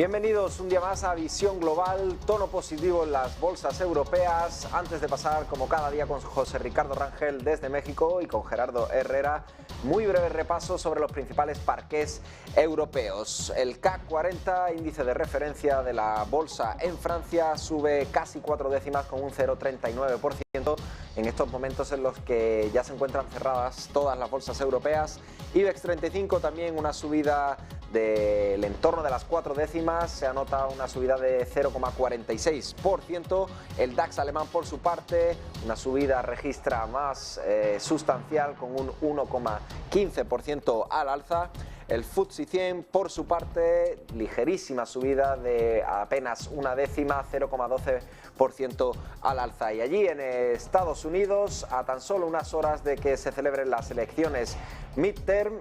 Bienvenidos un día más a Visión Global, tono positivo en las bolsas europeas. Antes de pasar, como cada día, con José Ricardo Rangel desde México y con Gerardo Herrera, muy breve repaso sobre los principales parqués europeos. El CAC 40, índice de referencia de la bolsa en Francia, sube casi 4 décimas con un 0,39%. En estos momentos en los que ya se encuentran cerradas todas las bolsas europeas. IBEX 35 también una subida del entorno de las 4 décimas, se anota una subida de 0,46%. El DAX alemán, por su parte, una subida registra más sustancial con un 1,15% al alza. El FTSE 100, por su parte, ligerísima subida de apenas una décima, 0,12% al alza. Y allí en Estados Unidos, a tan solo unas horas de que se celebren las elecciones midterm,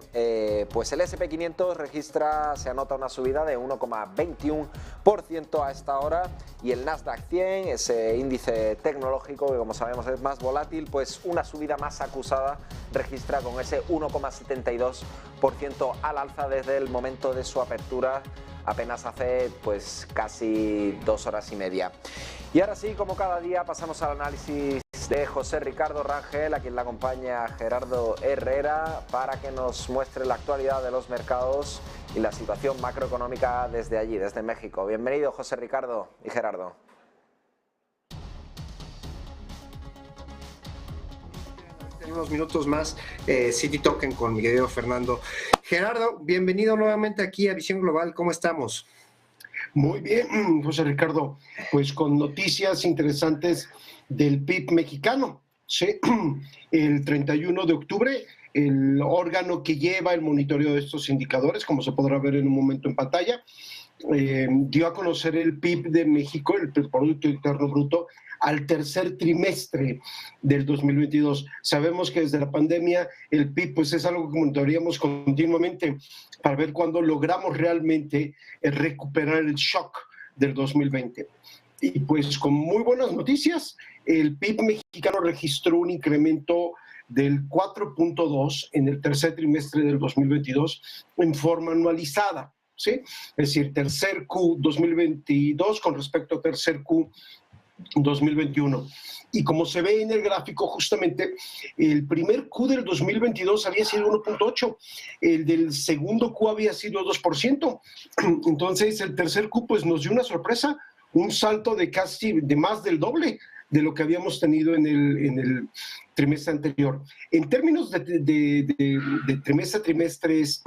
pues el S&P 500 se anota una subida de 1,21% a esta hora, y el Nasdaq 100, ese índice tecnológico que como sabemos es más volátil, pues una subida más acusada registra con ese 1,72% al alza desde el momento de su apertura, apenas hace pues casi 2 horas y media. Y ahora sí, como cada día, pasamos al análisis de José Ricardo Rangel, a quien le acompaña Gerardo Herrera, para que nos muestre la actualidad de los mercados y la situación macroeconómica desde allí, desde México. Bienvenido, José Ricardo y Gerardo. Unos minutos más, City Token con mi querido Fernando. Gerardo, bienvenido nuevamente aquí a Visión Global. ¿Cómo estamos? Muy bien, José Ricardo, pues con noticias interesantes del PIB mexicano. Sí, el 31 de octubre, el órgano que lleva el monitoreo de estos indicadores, como se podrá ver en un momento en pantalla, dio a conocer el PIB de México, el Producto Interno Bruto, al tercer trimestre del 2022. Sabemos que desde la pandemia el PIB pues es algo que monitoreamos continuamente para ver cuándo logramos realmente recuperar el shock del 2020. Y pues con muy buenas noticias, el PIB mexicano registró un incremento del 4.2 en el tercer trimestre del 2022 en forma anualizada, ¿sí? Es decir, tercer Q 2022 con respecto a tercer Q 2021. Y como se ve en el gráfico, justamente el primer Q del 2022 había sido 1.8, el del segundo Q había sido 2%. Entonces el tercer Q pues nos dio una sorpresa, un salto de más del doble de lo que habíamos tenido en el trimestre anterior. En términos de trimestre a trimestre es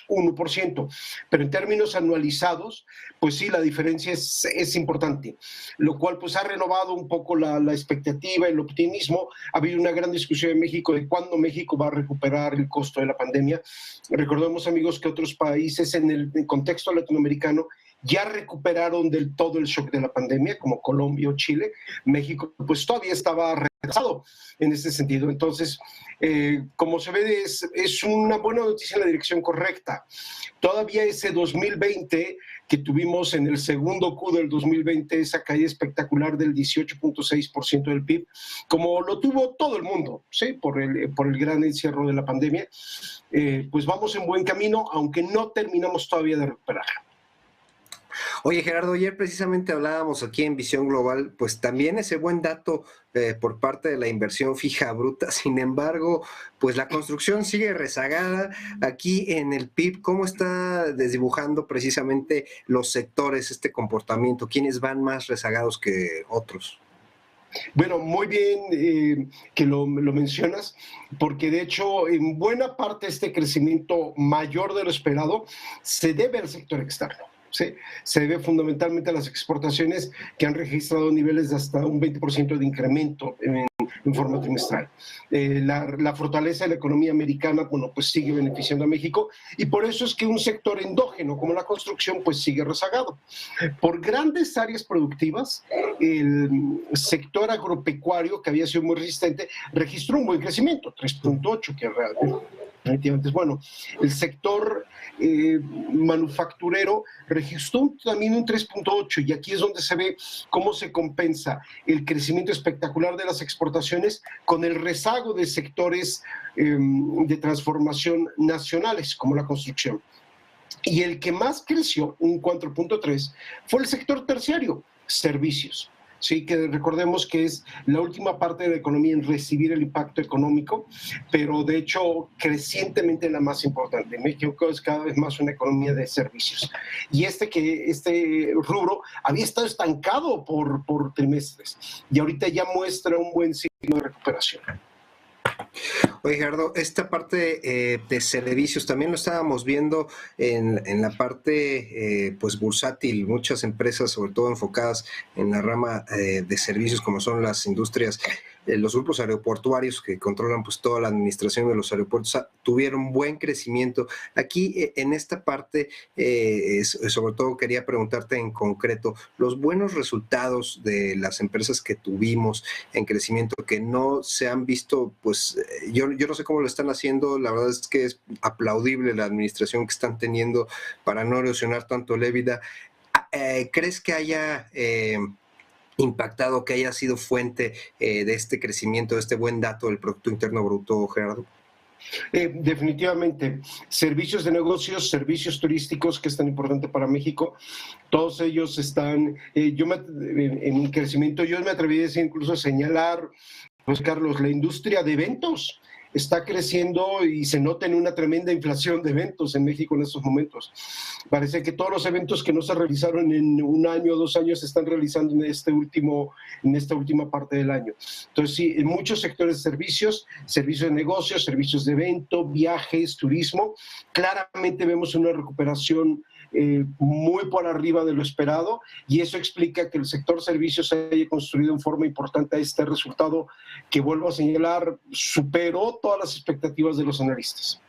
1%, pero en términos anualizados, pues sí, la diferencia es importante, lo cual pues ha renovado un poco la expectativa, el optimismo. Ha habido una gran discusión en México de cuándo México va a recuperar el costo de la pandemia. Recordemos, amigos, que otros países en el contexto latinoamericano ya recuperaron del todo el shock de la pandemia, como Colombia o Chile. México pues todavía estaba retrasado en ese sentido. Entonces, como se ve, es una buena noticia en la dirección correcta. Todavía ese 2020 que tuvimos en el segundo Q del 2020, esa caída espectacular del 18.6% del PIB, como lo tuvo todo el mundo, ¿sí? por el gran encierro de la pandemia, pues vamos en buen camino, aunque no terminamos todavía de recuperar. Oye, Gerardo, ayer precisamente hablábamos aquí en Visión Global, pues también ese buen dato por parte de la inversión fija bruta. Sin embargo, pues la construcción sigue rezagada aquí en el PIB. ¿Cómo está desdibujando precisamente los sectores este comportamiento? ¿Quiénes van más rezagados que otros? Bueno, muy bien que lo mencionas, porque de hecho en buena parte este crecimiento mayor de lo esperado se debe al sector externo. ¿Sí? Se debe fundamentalmente a las exportaciones que han registrado niveles de hasta un 20% de incremento en forma trimestral. La fortaleza de la economía americana, bueno, pues sigue beneficiando a México, y por eso es que un sector endógeno como la construcción pues sigue rezagado. Por grandes áreas productivas, el sector agropecuario, que había sido muy resistente, registró un buen crecimiento, 3.8, que realmente definitivamente es bueno. El sector manufacturero registró también un 3.8, y aquí es donde se ve cómo se compensa el crecimiento espectacular de las exportaciones con el rezago de sectores de transformación nacionales como la construcción. Y el que más creció, un 4.3, fue el sector terciario, servicios. Sí, que recordemos que es la última parte de la economía en recibir el impacto económico, pero de hecho crecientemente la más importante. México es cada vez más una economía de servicios. Y este rubro había estado estancado por trimestres y ahorita ya muestra un buen signo de recuperación. Oye, Gerardo, esta parte de servicios también lo estábamos viendo en la parte pues bursátil. Muchas empresas, sobre todo enfocadas en la rama de servicios, como son las industrias, los grupos aeroportuarios que controlan pues toda la administración de los aeropuertos, tuvieron buen crecimiento. Aquí en esta parte, sobre todo quería preguntarte en concreto, los buenos resultados de las empresas que tuvimos en crecimiento, que no se han visto, pues yo no sé cómo lo están haciendo, la verdad es que es aplaudible la administración que están teniendo para no erosionar tanto el EBITDA. ¿Crees que haya impactado, que haya sido fuente de este crecimiento, de este buen dato del Producto Interno Bruto, Gerardo? Definitivamente, servicios de negocios, servicios turísticos, que es tan importante para México, todos ellos están, en crecimiento. Yo me atreví a decir, incluso a señalar, pues Carlos, la industria de eventos está creciendo y se nota en una tremenda inflación de eventos en México en estos momentos. Parece que todos los eventos que no se realizaron en un año o 2 años se están realizando en esta última parte del año. Entonces, sí, en muchos sectores de servicios de negocios, servicios de evento, viajes, turismo, claramente vemos una recuperación muy por arriba de lo esperado, y eso explica que el sector servicios haya construido en forma importante este resultado que, vuelvo a señalar, superó todas las expectativas de los analistas.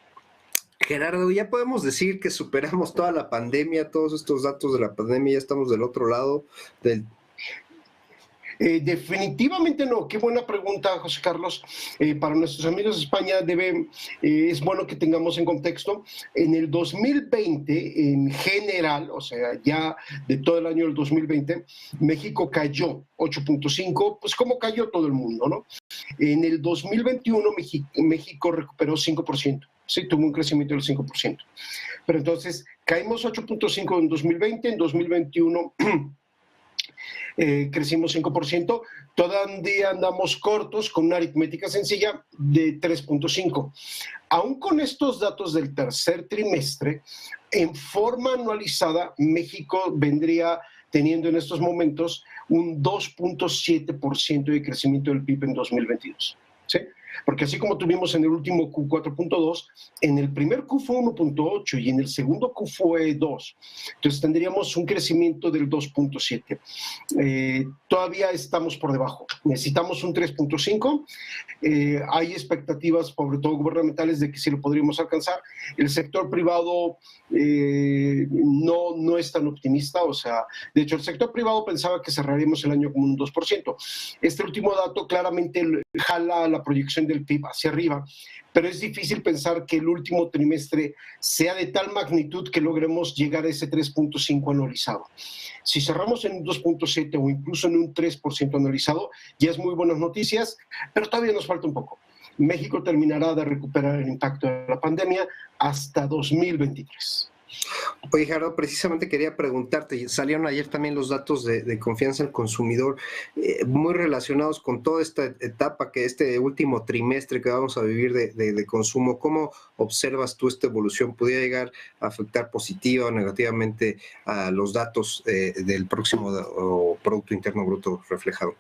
Gerardo, ya podemos decir que superamos toda la pandemia, todos estos datos de la pandemia, ya estamos del otro lado del... Definitivamente no. Qué buena pregunta, José Carlos. Para nuestros amigos de España es bueno que tengamos en contexto. En el 2020, en general, o sea, ya de todo el año del 2020, México cayó 8.5, pues como cayó todo el mundo, ¿no? En el 2021, México recuperó 5%. Sí, tuvo un crecimiento del 5%. Pero entonces, caímos 8.5 en 2020, en 2021... crecimos 5%, todavía andamos cortos con una aritmética sencilla de 3.5. Aún con estos datos del tercer trimestre, en forma anualizada, México vendría teniendo en estos momentos un 2.7% de crecimiento del PIB en 2022. ¿Sí? Porque así como tuvimos en el último Q 4.2, en el primer Q fue 1.8 y en el segundo Q fue 2. Entonces tendríamos un crecimiento del 2.7. Todavía estamos por debajo. Necesitamos un 3.5. Hay expectativas, sobre todo gubernamentales, de que sí lo podríamos alcanzar. El sector privado no es tan optimista. O sea, de hecho, el sector privado pensaba que cerraríamos el año como un 2%. Este último dato claramente jala la proyección del PIB hacia arriba, pero es difícil pensar que el último trimestre sea de tal magnitud que logremos llegar a ese 3.5 anualizado. Si cerramos en un 2.7 o incluso en un 3% anualizado, ya es muy buenas noticias, pero todavía nos falta un poco. México terminará de recuperar el impacto de la pandemia hasta 2023. Oye, Gerardo, precisamente quería preguntarte, salieron ayer también los datos de confianza al consumidor, muy relacionados con toda esta etapa, que este último trimestre que vamos a vivir de consumo. ¿Cómo observas tú esta evolución? ¿Podría llegar a afectar positiva o negativamente a los datos del próximo Producto Interno Bruto reflejado?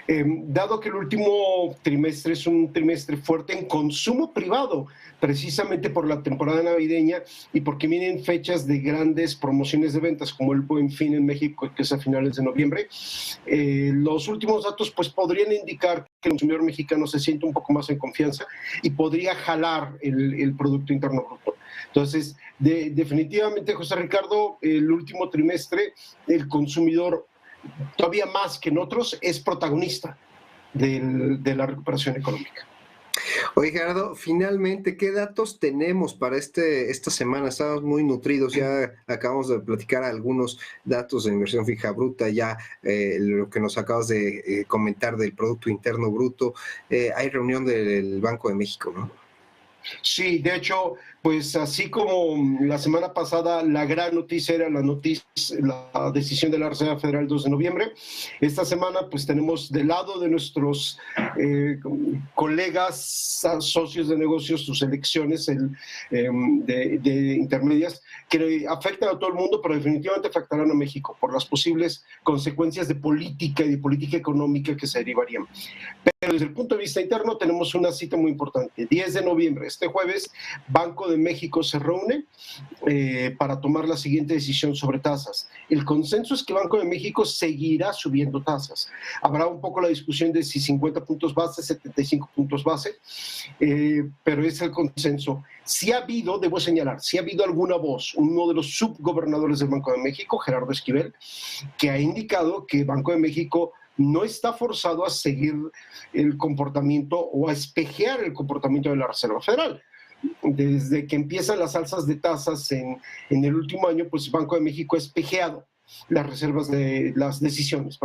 Dado que el último trimestre es un trimestre fuerte en consumo privado, precisamente por la temporada navideña y porque vienen fechas de grandes promociones de ventas, como el Buen Fin en México, que es a finales de noviembre, los últimos datos pues podrían indicar que el consumidor mexicano se siente un poco más en confianza y podría jalar el Producto Interno Bruto. Entonces, definitivamente, José Ricardo, el último trimestre, el consumidor, todavía más que en otros, es protagonista de la recuperación económica. Oye, Gerardo, finalmente, ¿qué datos tenemos para esta semana? Estamos muy nutridos, ya acabamos de platicar algunos datos de inversión fija bruta, ya lo que nos acabas de comentar del Producto Interno Bruto. Hay reunión del Banco de México, ¿no? Sí, de hecho, pues así como la semana pasada la gran noticia era la decisión de la Reserva Federal el 2 de noviembre, esta semana pues tenemos del lado de nuestros colegas, socios de negocios, sus elecciones de intermedias que afectan a todo el mundo, pero definitivamente afectarán a México por las posibles consecuencias de política y de política económica que se derivarían. Pero desde el punto de vista interno tenemos una cita muy importante. 10 de noviembre, este jueves, Banco de México se reúne para tomar la siguiente decisión sobre tasas. El consenso es que Banco de México seguirá subiendo tasas. Habrá un poco la discusión de si 50 puntos base, 75 puntos base, pero es el consenso. Sí ha habido, debo señalar, sí ha habido alguna voz, uno de los subgobernadores del Banco de México, Gerardo Esquivel, que ha indicado que Banco de México no está forzado a seguir el comportamiento o a espejear el comportamiento de la Reserva Federal. Desde que empiezan las alzas de tasas en el último año, pues Banco de México ha espejeado las decisiones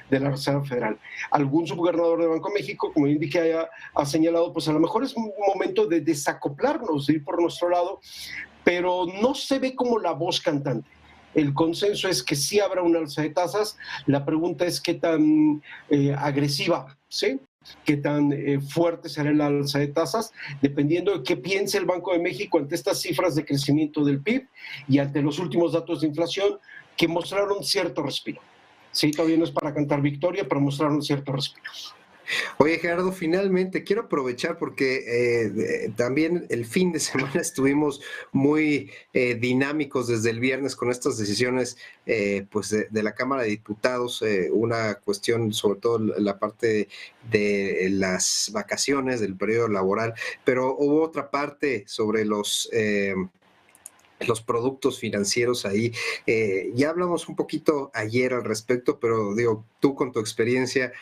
de la Reserva Federal. Algún subgobernador de Banco de México, como indiqué, ha señalado, pues a lo mejor es un momento de desacoplarnos, de ir por nuestro lado, pero no se ve como la voz cantante. El consenso es que sí habrá un alza de tasas. La pregunta es qué tan agresiva, ¿sí? Qué tan fuerte será el alza de tasas, dependiendo de qué piense el Banco de México ante estas cifras de crecimiento del PIB y ante los últimos datos de inflación que mostraron cierto respiro. Sí, todavía no es para cantar victoria, pero mostraron cierto respiro. Oye, Gerardo, finalmente quiero aprovechar porque también el fin de semana estuvimos muy dinámicos desde el viernes con estas decisiones pues de la Cámara de Diputados, una cuestión sobre todo la parte de las vacaciones, del periodo laboral, pero hubo otra parte sobre los productos financieros ahí. Ya hablamos un poquito ayer al respecto, pero digo, tú con tu experiencia,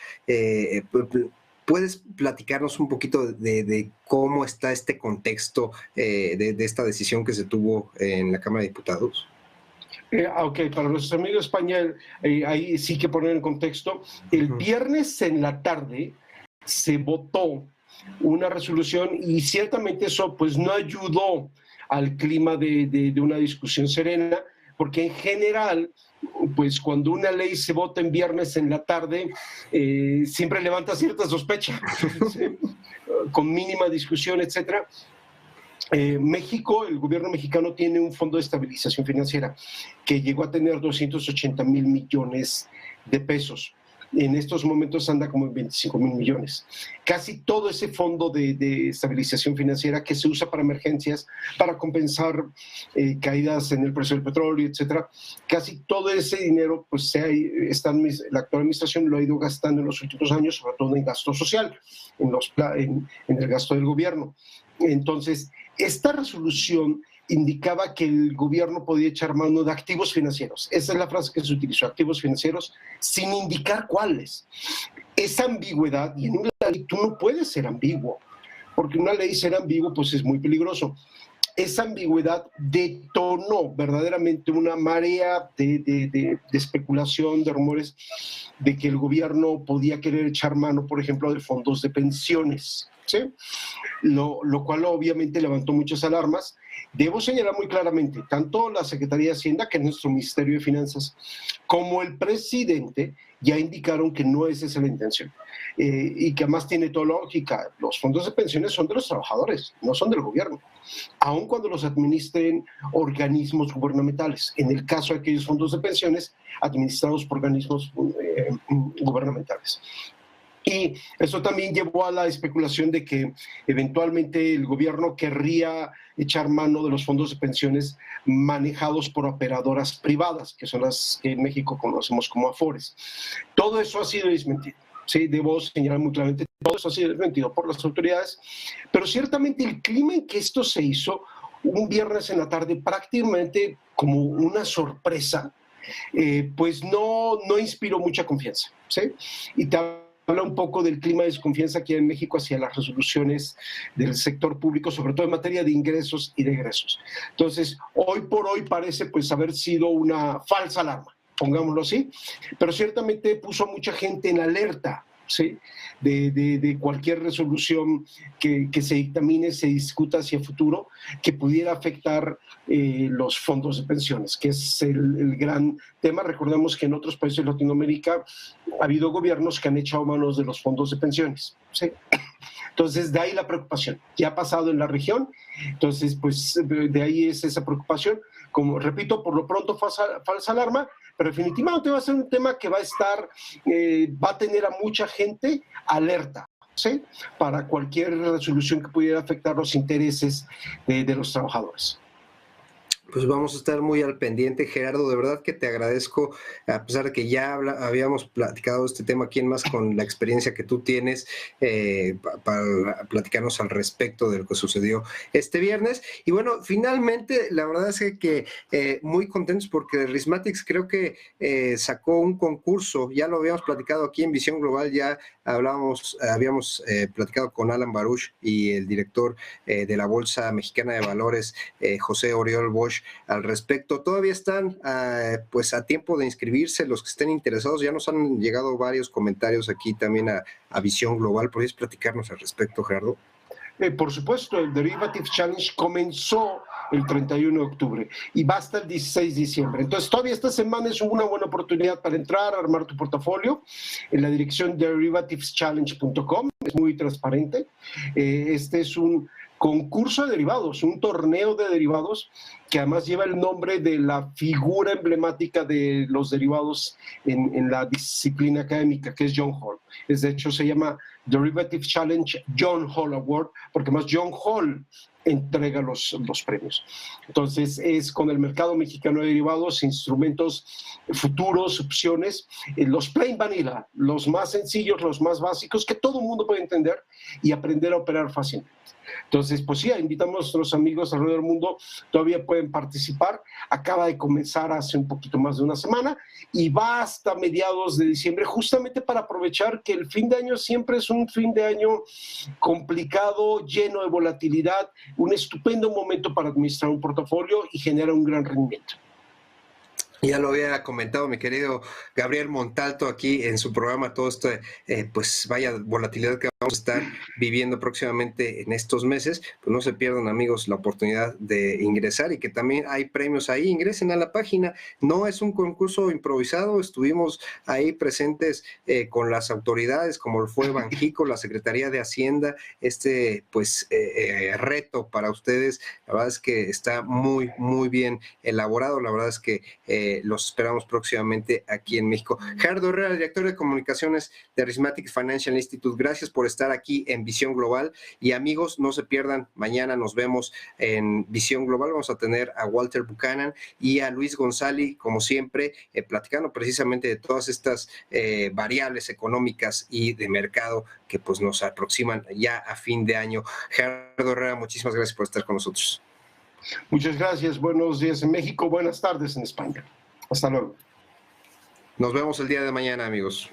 ¿puedes platicarnos un poquito de cómo está este contexto de esta decisión que se tuvo en la Cámara de Diputados? Ok, para nuestros amigos de España, ahí sí que poner en contexto. El viernes en la tarde se votó una resolución y ciertamente eso pues no ayudó al clima de una discusión serena, porque en general, pues cuando una ley se vota en viernes en la tarde, siempre levanta cierta sospecha, ¿sí? Con mínima discusión, etcétera. México, el gobierno mexicano tiene un fondo de estabilización financiera que llegó a tener 280,000 millones de pesos. En estos momentos anda como en 25,000 millones. Casi todo ese fondo de estabilización financiera que se usa para emergencias, para compensar caídas en el precio del petróleo, etcétera, casi todo ese dinero, pues la actual administración lo ha ido gastando en los últimos años, sobre todo en gasto social, en el gasto del gobierno. Entonces, esta resolución indicaba que el gobierno podía echar mano de activos financieros. Esa es la frase que se utilizó, activos financieros, sin indicar cuáles. Esa ambigüedad, y en una ley tú no puedes ser ambiguo, porque una ley ser ambiguo pues es muy peligroso. Esa ambigüedad detonó verdaderamente una marea de especulación, de rumores, de que el gobierno podía querer echar mano, por ejemplo, de fondos de pensiones, ¿sí? Lo cual obviamente levantó muchas alarmas. Debo señalar muy claramente, tanto la Secretaría de Hacienda, que es nuestro Ministerio de Finanzas, como el presidente ya indicaron que no es esa la intención y que además tiene toda lógica. Los fondos de pensiones son de los trabajadores, no son del gobierno, aun cuando los administren organismos gubernamentales. En el caso de aquellos fondos de pensiones administrados por organismos gubernamentales. Y eso también llevó a la especulación de que eventualmente el gobierno querría echar mano de los fondos de pensiones manejados por operadoras privadas, que son las que en México conocemos como Afores. Todo eso ha sido desmentido. Sí, debo señalar muy claramente, todo eso ha sido desmentido por las autoridades, pero ciertamente el clima en que esto se hizo un viernes en la tarde prácticamente como una sorpresa, pues no inspiró mucha confianza, ¿sí? Y habla un poco del clima de desconfianza aquí en México hacia las resoluciones del sector público, sobre todo en materia de ingresos y de egresos. Entonces, hoy por hoy parece pues haber sido una falsa alarma, pongámoslo así, pero ciertamente puso a mucha gente en alerta, ¿sí? De cualquier resolución que se dictamine, se discuta hacia el futuro, que pudiera afectar los fondos de pensiones, que es el gran tema. Recordemos que en otros países de Latinoamérica ha habido gobiernos que han echado manos de los fondos de pensiones, ¿sí? Entonces, de ahí la preocupación. Ya ha pasado en la región, entonces, pues, de ahí es esa preocupación. Como repito, por lo pronto falsa alarma, pero definitivamente va a ser un tema que va a estar, va a tener a mucha gente alerta, ¿sí? Para cualquier resolución que pudiera afectar los intereses de los trabajadores. Pues vamos a estar muy al pendiente, Gerardo, de verdad que te agradezco, a pesar de que ya habíamos platicado este tema aquí en Más con la experiencia que tú tienes, para platicarnos al respecto de lo que sucedió este viernes. Y bueno, finalmente, la verdad es que muy contentos porque Rismatics creo que sacó un concurso, ya lo habíamos platicado aquí en Visión Global, ya habíamos platicado con Alan Baruch y el director de la Bolsa Mexicana de Valores, José Oriol Bosch, al respecto. Todavía están pues a tiempo de inscribirse los que estén interesados. Ya nos han llegado varios comentarios aquí también a Visión Global. ¿Podrías platicarnos al respecto, Gerardo? Por supuesto, el Derivative Challenge comenzó el 31 de octubre y va hasta el 16 de diciembre. Entonces, todavía esta semana es una buena oportunidad para entrar, armar tu portafolio en la dirección derivativechallenge.com. Es muy transparente. Este es un concurso de derivados, un torneo de derivados que además lleva el nombre de la figura emblemática de los derivados en la disciplina académica, que es John Hall. De hecho, se llama Derivative Challenge John Hall Award, porque más John Hall entrega los premios. Entonces, es con el mercado mexicano de derivados, instrumentos futuros, opciones, los plain vanilla, los más sencillos, los más básicos, que todo el mundo puede entender y aprender a operar fácilmente. Entonces, pues sí, invitamos a nuestros amigos alrededor del mundo, todavía pueden participar. Acaba de comenzar hace un poquito más de una semana y va hasta mediados de diciembre, justamente para aprovechar que el fin de año siempre es un fin de año complicado, lleno de volatilidad, un estupendo momento para administrar un portafolio y generar un gran rendimiento. Ya lo había comentado mi querido Gabriel Montalto aquí en su programa, todo esto, pues vaya volatilidad que vamos a estar viviendo próximamente en estos meses. Pues no se pierdan, amigos, la oportunidad de ingresar y que también hay premios ahí. Ingresen a la página. No es un concurso improvisado, estuvimos ahí presentes con las autoridades, como lo fue Banjico, la Secretaría de Hacienda, pues reto para ustedes. La verdad es que está muy, muy bien elaborado. La verdad es que los esperamos próximamente aquí en México. Gerardo Herrera, director de comunicaciones de Rismatic Financial Institute, gracias por estar aquí en Visión Global. Y amigos, no se pierdan, mañana nos vemos en Visión Global. Vamos a tener a Walter Buchanan y a Luis González, como siempre, platicando precisamente de todas estas variables económicas y de mercado que pues nos aproximan ya a fin de año. Gerardo Herrera, muchísimas gracias por estar con nosotros. Muchas gracias, buenos días en México, buenas tardes en España. Hasta luego. Nos vemos el día de mañana, amigos.